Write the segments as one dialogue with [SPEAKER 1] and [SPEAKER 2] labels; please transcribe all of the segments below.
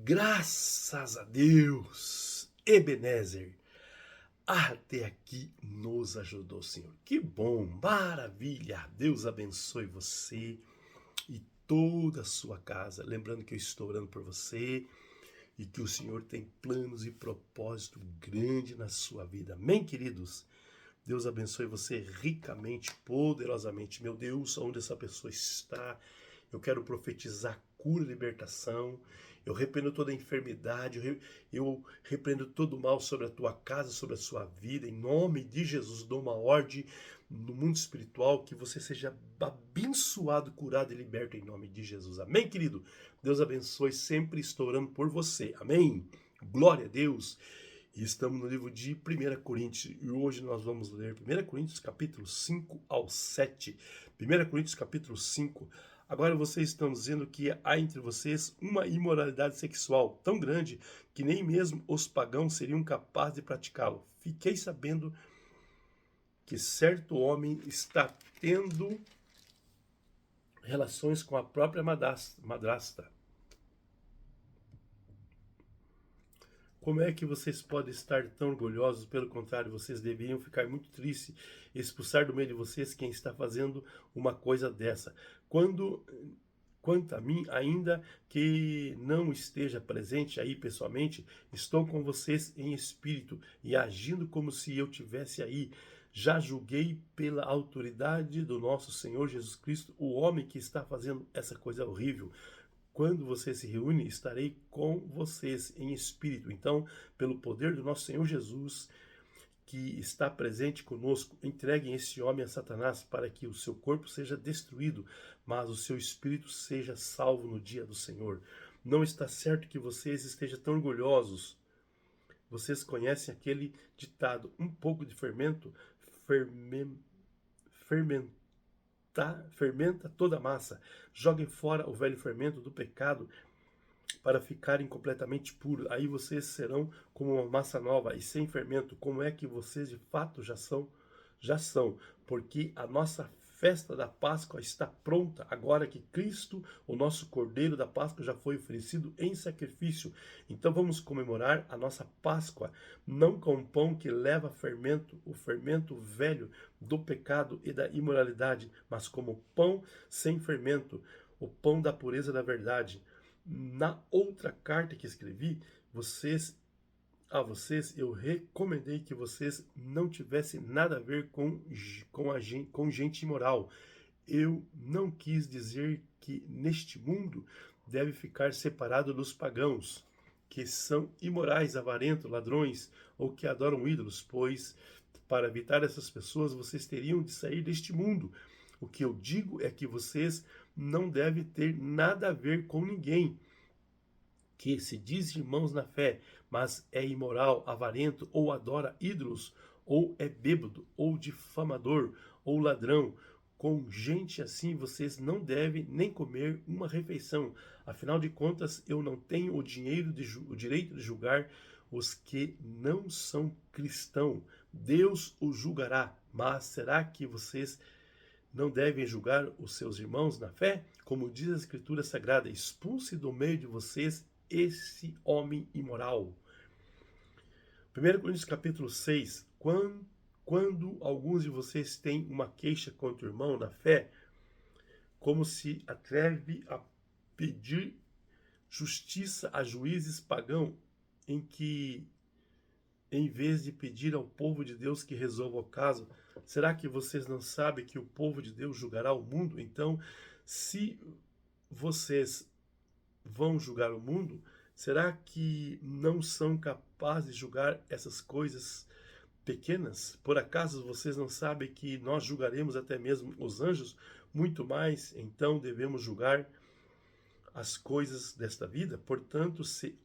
[SPEAKER 1] Graças a Deus, Ebenezer, até aqui nos ajudou, Senhor. Que bom, maravilha. Deus abençoe você e toda a sua casa. Lembrando que eu estou orando por você e que o Senhor tem planos e propósito grande na sua vida. Amém, queridos? Deus abençoe você ricamente, poderosamente. Meu Deus, onde essa pessoa está, eu quero profetizar cura e libertação. Eu repreendo toda enfermidade, eu repreendo todo o mal sobre a tua casa, sobre a sua vida. Em nome de Jesus, dou uma ordem no mundo espiritual que você seja abençoado, curado e liberto em nome de Jesus. Amém, querido? Deus abençoe, sempre estou orando por você. Amém? Glória a Deus. E estamos no livro de 1 Coríntios, e hoje nós vamos ler 1 Coríntios capítulo 5 ao 7. 1 Coríntios capítulo 5. Agora vocês estão dizendo que há entre vocês uma imoralidade sexual tão grande que nem mesmo os pagãos seriam capazes de praticá-lo. Fiquei sabendo que certo homem está tendo relações com a própria madrasta. Como é que vocês podem estar tão orgulhosos? Pelo contrário, vocês deveriam ficar muito tristes e expulsar do meio de vocês quem está fazendo uma coisa dessa. Quanto a mim, ainda que não esteja presente aí pessoalmente, estou com vocês em espírito e agindo como se eu tivesse aí. Já julguei pela autoridade do nosso Senhor Jesus Cristo o homem que está fazendo essa coisa horrível. Quando você se reúne, estarei com vocês em espírito. Então, pelo poder do nosso Senhor Jesus, que está presente conosco, entreguem esse homem a Satanás para que o seu corpo seja destruído, mas o seu espírito seja salvo no dia do Senhor. Não está certo que vocês estejam tão orgulhosos. Vocês conhecem aquele ditado, um pouco de fermento fermenta toda a massa. Joguem fora o velho fermento do pecado para ficarem completamente puros. Aí vocês serão como uma massa nova e sem fermento. Como é que vocês de fato já são, porque a nossa festa da Páscoa está pronta, agora que Cristo, o nosso Cordeiro da Páscoa, já foi oferecido em sacrifício. Então vamos comemorar a nossa Páscoa, não com o pão que leva fermento, o fermento velho do pecado e da imoralidade, mas como pão sem fermento, o pão da pureza da verdade. Na outra carta que escrevi, a vocês eu recomendei que vocês não tivessem nada a ver com gente imoral. Eu não quis dizer que neste mundo deve ficar separado dos pagãos, que são imorais, avarentos, ladrões ou que adoram ídolos, pois para evitar essas pessoas vocês teriam de sair deste mundo. O que eu digo é que vocês não devem ter nada a ver com ninguém que se diz irmãos na fé, mas é imoral, avarento, ou adora ídolos, ou é bêbado, ou difamador, ou ladrão. Com gente assim vocês não devem nem comer uma refeição. Afinal de contas, eu não tenho o direito de julgar os que não são cristãos. Deus os julgará. Mas será que vocês não devem julgar os seus irmãos na fé? Como diz a Escritura Sagrada, expulse do meio de vocês esse homem imoral. 1 Coríntios capítulo 6, quando alguns de vocês têm uma queixa contra o irmão na fé, como se atreve a pedir justiça a juízes pagãos, em vez de pedir ao povo de Deus que resolva o caso, será que vocês não sabem que o povo de Deus julgará o mundo? Então, se vocês vão julgar o mundo, será que não são capazes de julgar essas coisas pequenas? Por acaso vocês não sabem que nós julgaremos até mesmo os anjos? Muito mais, então devemos julgar as coisas desta vida. Portanto, se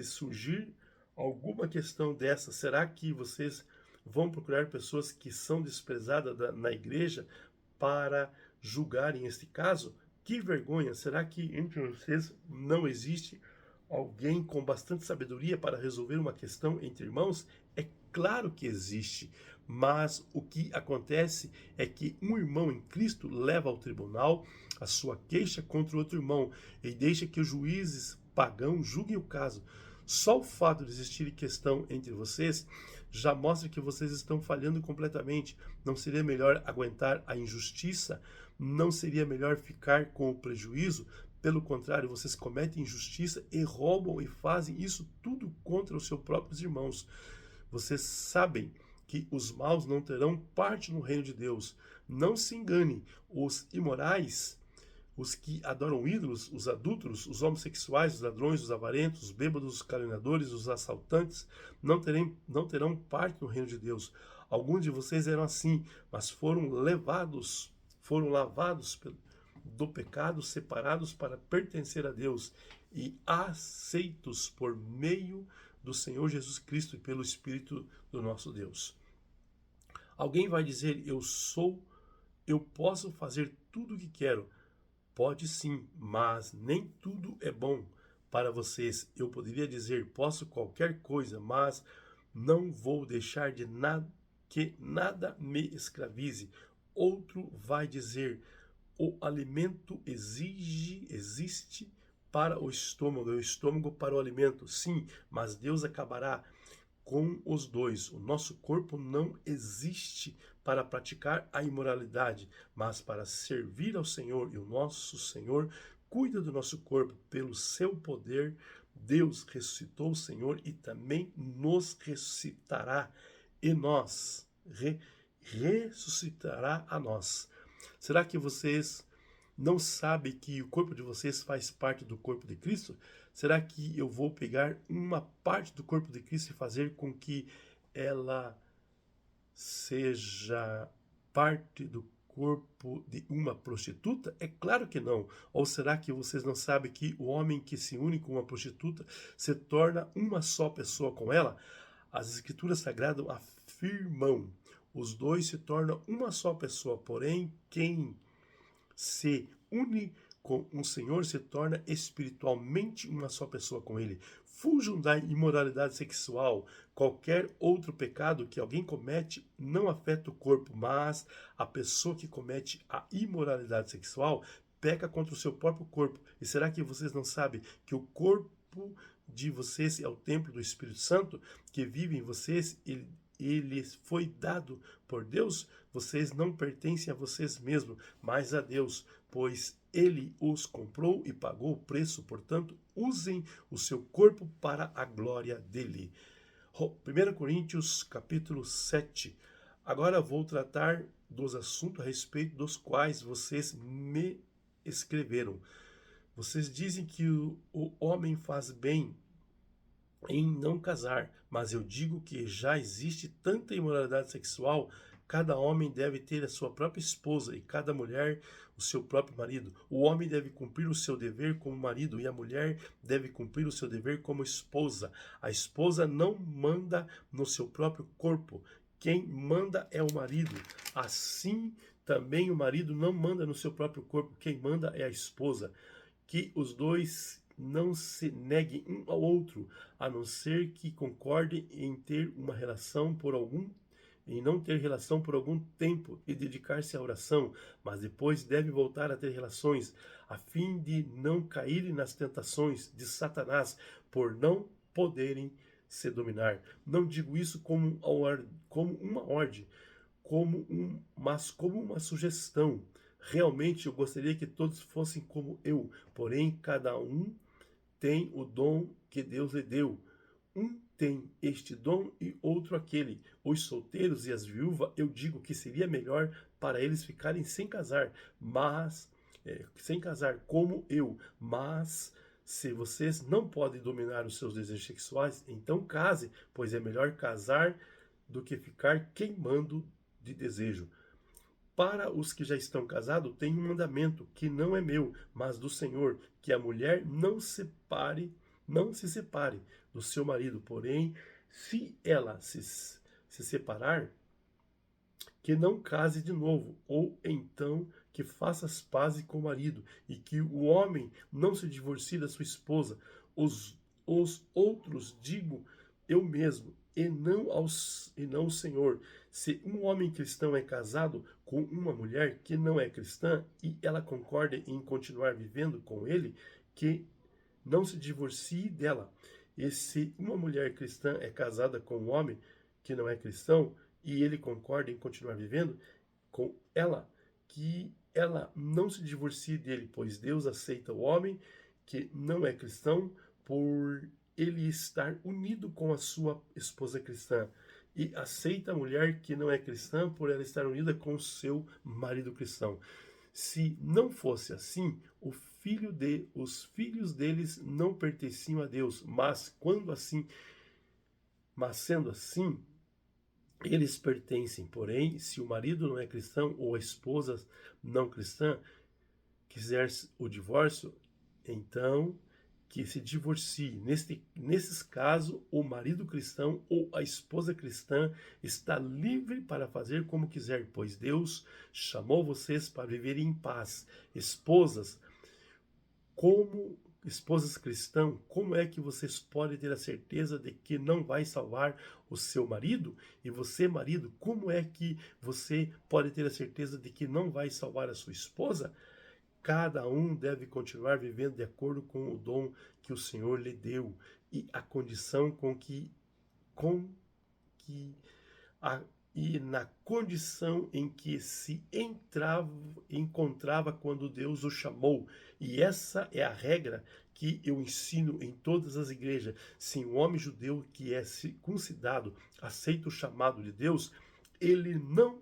[SPEAKER 1] surgir alguma questão dessa, será que vocês vão procurar pessoas que são desprezadas na igreja para julgarem este caso? Que vergonha! Será que entre vocês não existe alguém com bastante sabedoria para resolver uma questão entre irmãos? É claro que existe, mas o que acontece é que um irmão em Cristo leva ao tribunal a sua queixa contra o outro irmão e deixa que os juízes pagão, julguem o caso. Só o fato de existir questão entre vocês já mostra que vocês estão falhando completamente. Não seria melhor aguentar a injustiça? Não seria melhor ficar com o prejuízo? Pelo contrário, vocês cometem injustiça e roubam e fazem isso tudo contra os seus próprios irmãos. Vocês sabem que os maus não terão parte no reino de Deus. Não se engane, os imorais, os que adoram ídolos, os adúlteros, os homossexuais, os ladrões, os avarentos, os bêbados, os caluniadores, os assaltantes, não terão parte no reino de Deus. Alguns de vocês eram assim, mas foram lavados do pecado, separados para pertencer a Deus e aceitos por meio do Senhor Jesus Cristo e pelo Espírito do nosso Deus. Alguém vai dizer, eu posso fazer tudo o que quero. Pode sim, mas nem tudo é bom para vocês. Eu poderia dizer, posso qualquer coisa, mas não vou deixar de nada que nada me escravize. Outro vai dizer, o alimento existe para o estômago para o alimento. Sim, mas Deus acabará com os dois. O nosso corpo não existe para praticar a imoralidade, mas para servir ao Senhor, e o nosso Senhor cuida do nosso corpo pelo seu poder. Deus ressuscitou o Senhor e também nos ressuscitará e nós ressuscitará a nós. Será que vocês não sabem que o corpo de vocês faz parte do corpo de Cristo? Será que eu vou pegar uma parte do corpo de Cristo e fazer com que ela seja parte do corpo de uma prostituta? É claro que não. Ou será que vocês não sabem que o homem que se une com uma prostituta se torna uma só pessoa com ela? As Escrituras Sagradas afirmam, os dois se tornam uma só pessoa, porém quem se une com o Senhor se torna espiritualmente uma só pessoa com Ele. Fujam da imoralidade sexual. Qualquer outro pecado que alguém comete não afeta o corpo, mas a pessoa que comete a imoralidade sexual peca contra o seu próprio corpo. E será que vocês não sabem que o corpo de vocês é o templo do Espírito Santo que vive em vocês? Ele foi dado por Deus? Vocês não pertencem a vocês mesmos, mas a Deus, pois Ele os comprou e pagou o preço. Portanto, usem o seu corpo para a glória dele. 1 Coríntios capítulo 7. Agora vou tratar dos assuntos a respeito dos quais vocês me escreveram. Vocês dizem que o homem faz bem em não casar, mas eu digo que já existe tanta imoralidade sexual. Cada homem deve ter a sua própria esposa e cada mulher o seu próprio marido. O homem deve cumprir o seu dever como marido e a mulher deve cumprir o seu dever como esposa. A esposa não manda no seu próprio corpo. Quem manda é o marido. Assim também o marido não manda no seu próprio corpo. Quem manda é a esposa. Que os dois não se neguem um ao outro, a não ser que concordem em não ter relação por algum tempo e dedicar-se à oração, mas depois devem voltar a ter relações, a fim de não caírem nas tentações de Satanás, por não poderem se dominar. Não digo isso como uma ordem, mas como uma sugestão. Realmente eu gostaria que todos fossem como eu, porém cada um tem o dom que Deus lhe deu. Um tem este dom e outro aquele. Os solteiros e as viúvas, eu digo que seria melhor para eles ficarem sem casar como eu. Mas se vocês não podem dominar os seus desejos sexuais, então case, pois é melhor casar do que ficar queimando de desejo. Para os que já estão casados, tem um mandamento que não é meu, mas do Senhor, que a mulher não se separe do seu marido. Porém, se ela se separar, que não case de novo, ou então que faça as pazes com o marido, e que o homem não se divorcie da sua esposa. Os outros digo eu mesmo, e não o Senhor. Se um homem cristão é casado com uma mulher que não é cristã e ela concorda em continuar vivendo com ele, que não se divorcie dela. E se uma mulher cristã é casada com um homem que não é cristão e ele concorda em continuar vivendo com ela, que ela não se divorcie dele, pois Deus aceita o homem que não é cristão por ele estar unido com a sua esposa cristã, e aceita a mulher que não é cristã por ela estar unida com o seu marido cristão. Se não fosse assim, os filhos deles não pertenciam a Deus, mas sendo assim, eles pertencem. Porém, se o marido não é cristão ou a esposa não cristã quiser o divórcio, então que se divorcie. Nesses casos, o marido cristão ou a esposa cristã está livre para fazer como quiser, pois Deus chamou vocês para viverem em paz. Esposas cristãs, como é que vocês podem ter a certeza de que não vai salvar o seu marido? E você, marido, como é que você pode ter a certeza de que não vai salvar a sua esposa? Cada um deve continuar vivendo de acordo com o dom que o Senhor lhe deu e a condição com que a, e na condição em que se encontrava quando Deus o chamou. E essa é a regra que eu ensino em todas as igrejas. Se um homem judeu que é circuncidado aceita o chamado de Deus, ele não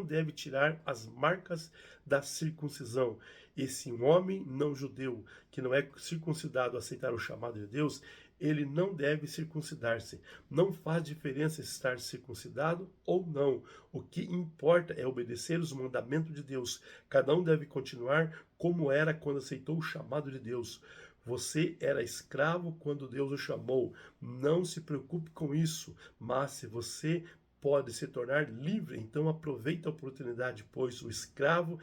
[SPEAKER 1] deve tirar as marcas da circuncisão. E se um homem não judeu que não é circuncidado aceitar o chamado de Deus, ele não deve circuncidar-se. Não faz diferença estar circuncidado ou não. O que importa é obedecer os mandamentos de Deus. Cada um deve continuar como era quando aceitou o chamado de Deus. Você era escravo quando Deus o chamou. Não se preocupe com isso, mas se você pode se tornar livre, então aproveite a oportunidade, pois o escravo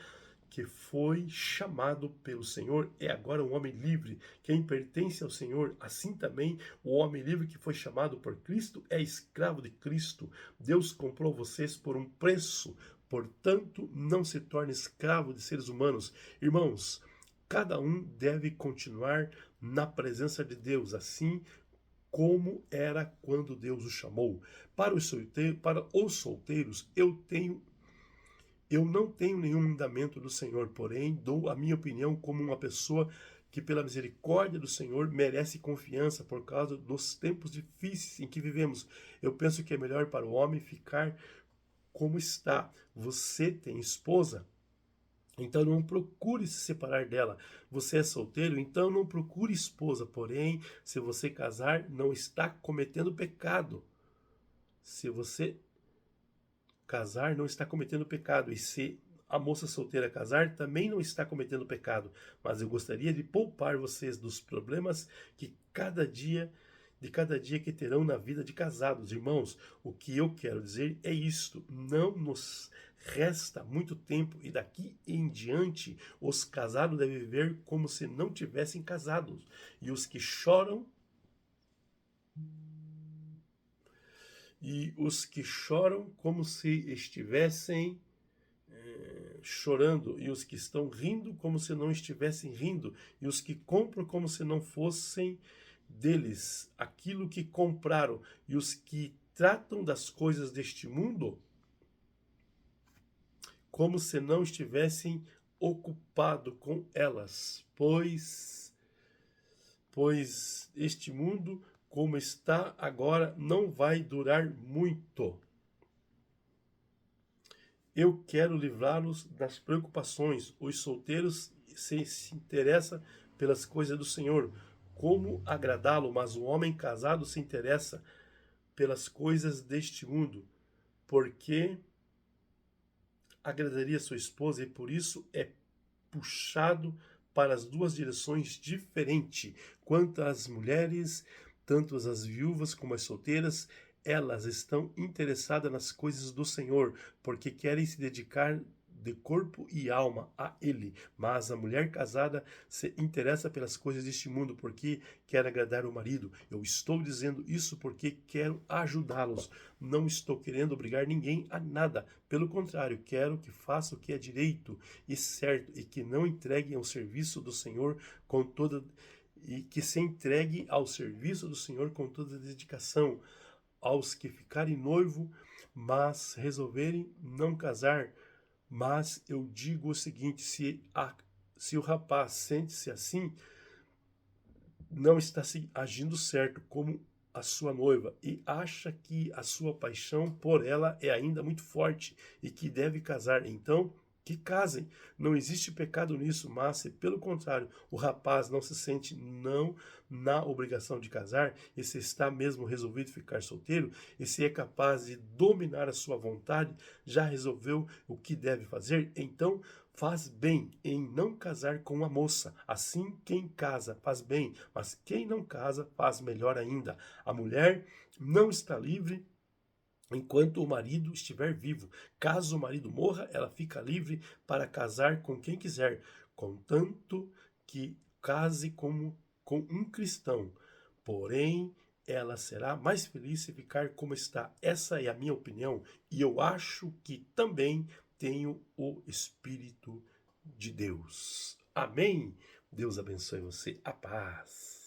[SPEAKER 1] que foi chamado pelo Senhor é agora um homem livre. Quem pertence ao Senhor, assim também o homem livre que foi chamado por Cristo é escravo de Cristo. Deus comprou vocês por um preço, portanto, não se torne escravo de seres humanos. Irmãos, cada um deve continuar na presença de Deus, assim como era quando Deus o chamou. Para os solteiros, eu não tenho nenhum mandamento do Senhor, porém dou a minha opinião como uma pessoa que pela misericórdia do Senhor merece confiança por causa dos tempos difíceis em que vivemos. Eu penso que é melhor para o homem ficar como está. Você tem esposa? Então não procure se separar dela. Você é solteiro? Então não procure esposa. Porém, se você casar, não está cometendo pecado. Se você casar, não está cometendo pecado. E se a moça solteira casar, também não está cometendo pecado. Mas eu gostaria de poupar vocês dos problemas que de cada dia que terão na vida de casados. Irmãos, o que eu quero dizer é isto: não nos resta muito tempo e daqui em diante os casados devem viver como se não tivessem casados. E os que choram como se estivessem chorando, e os que estão rindo como se não estivessem rindo, e os que compram como se não fossem deles aquilo que compraram, e os que tratam das coisas deste mundo como se não estivessem ocupado com elas, pois este mundo como está agora não vai durar muito. Eu quero livrá-los das preocupações. Os solteiros se interessam pelas coisas do Senhor, como agradá-lo, mas o homem casado se interessa pelas coisas deste mundo, porque agradaria sua esposa e por isso é puxado para as duas direções diferentes. Quanto às mulheres, tanto as viúvas como as solteiras, elas estão interessadas nas coisas do Senhor, porque querem se dedicar de corpo e alma a Ele. Mas a mulher casada se interessa pelas coisas deste mundo, porque quer agradar o marido. Eu estou dizendo isso porque quero ajudá-los. Não estou querendo obrigar ninguém a nada. Pelo contrário, quero que faça o que é direito e certo e que não entreguem ao serviço do Senhor com toda e que se entregue ao serviço do Senhor com toda a dedicação. Aos que ficarem noivo, mas resolverem não casar. Mas eu digo o seguinte: se o rapaz sente-se assim, não está se agindo certo como a sua noiva e acha que a sua paixão por ela é ainda muito forte e que deve casar, então que casem. Não existe pecado nisso, mas se pelo contrário o rapaz não se sente não na obrigação de casar, e se está mesmo resolvido ficar solteiro, e se é capaz de dominar a sua vontade, já resolveu o que deve fazer, então faz bem em não casar com a moça. Assim, quem casa faz bem, mas quem não casa faz melhor ainda. A mulher não está livre enquanto o marido estiver vivo. Caso o marido morra, ela fica livre para casar com quem quiser, contanto que case com um cristão. Porém, ela será mais feliz se ficar como está. Essa é a minha opinião e eu acho que também tenho o Espírito de Deus. Amém? Deus abençoe você. A paz.